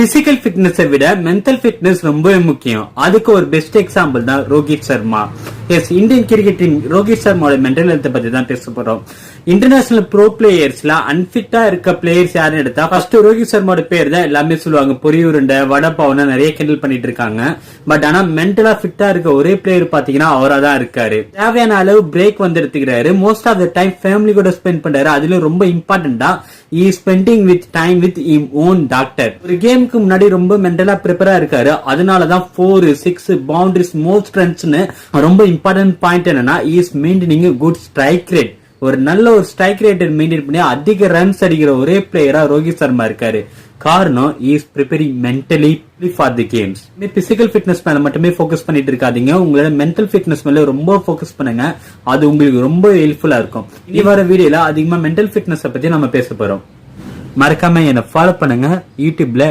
Physical ஃபிட்னஸை விட mental fitness ரொம்பவே முக்கியம். அதுக்கு ஒரு பெஸ்ட் எக்ஸாம்பிள் தான் ரோஹித் சர்மா. எஸ், இந்தியன் கிரிக்கெட்டின் ரோஹித் சர்மாவோட மென்டல் ஹெல்த் பத்தி தான் பேச போறோம். இன்டர்நேஷனல் ப்ரோ பிளேயர்ஸ்ல அன்பிட்டா இருக்க பிளேயர்ஸ் யாருன்னு எடுத்தா ஃபர்ஸ்ட் ரோஹித் சர்மாவோட பேர் தான் எல்லாமே சொல்லுவாங்க. பொரியுருண்டை, வடப்பாவன நிறைய கிண்டல் பண்ணிட்டு இருக்காங்க. பட் ஆனா மென்டலா ஃபிட்டா இருக்க ஒரே பிளேயர் பாத்தீங்கன்னா அவரா தான் இருக்காரு. தேவையான அளவு பிரேக் வந்து எடுத்துக்கிறாரு. Most of the time family கூட ஸ்பெண்ட் பண்றாரு. அதுல ரொம்ப இம்பார்ட்டன்டா spending with time with him own doctor. ஒரு கேமுக்கு முன்னாடி ரொம்ப மென்டலா ப்ரிப்பேரா இருக்காரு. அதனாலதான் 4, 6 பவுண்டரிஸ் மோர் ஸ்ட்ரென்த்ஸ்னு ரொம்ப இம்பார்ட்டன்ட் பாயிண்ட் என்னன்னா is maintaining good strike rate. ஒரு நல்ல ஒரு ஸ்ட்ரைக் ரேட் மெயின்டைன் பண்ணி அதிக ரன்ஸ் அடிக்கிற ஒரே பிளேயரா ரோஹித் சர்மா இருக்காரு. காரணம் is preparing mentally for the games. Physical fitness மேல மட்டுமே ஃபோக்கஸ் பண்ணிட்டு இருக்காதீங்க. உங்களோட மென்டல் ஃபிட்னஸ் மேல ரொம்ப ஃபோக்கஸ் பண்ணுங்க. அது உங்களுக்கு ரொம்ப ஹெல்ப்ஃபுல்லா இருக்கும். இனி வர வீடியோல அதிகமா மென்டல் ஃபிட்னஸ் பத்தி நம்ம பேச போறோம். மறக்காம என்ன ஃபாலோ பண்ணுங்க யூடியூப்ல.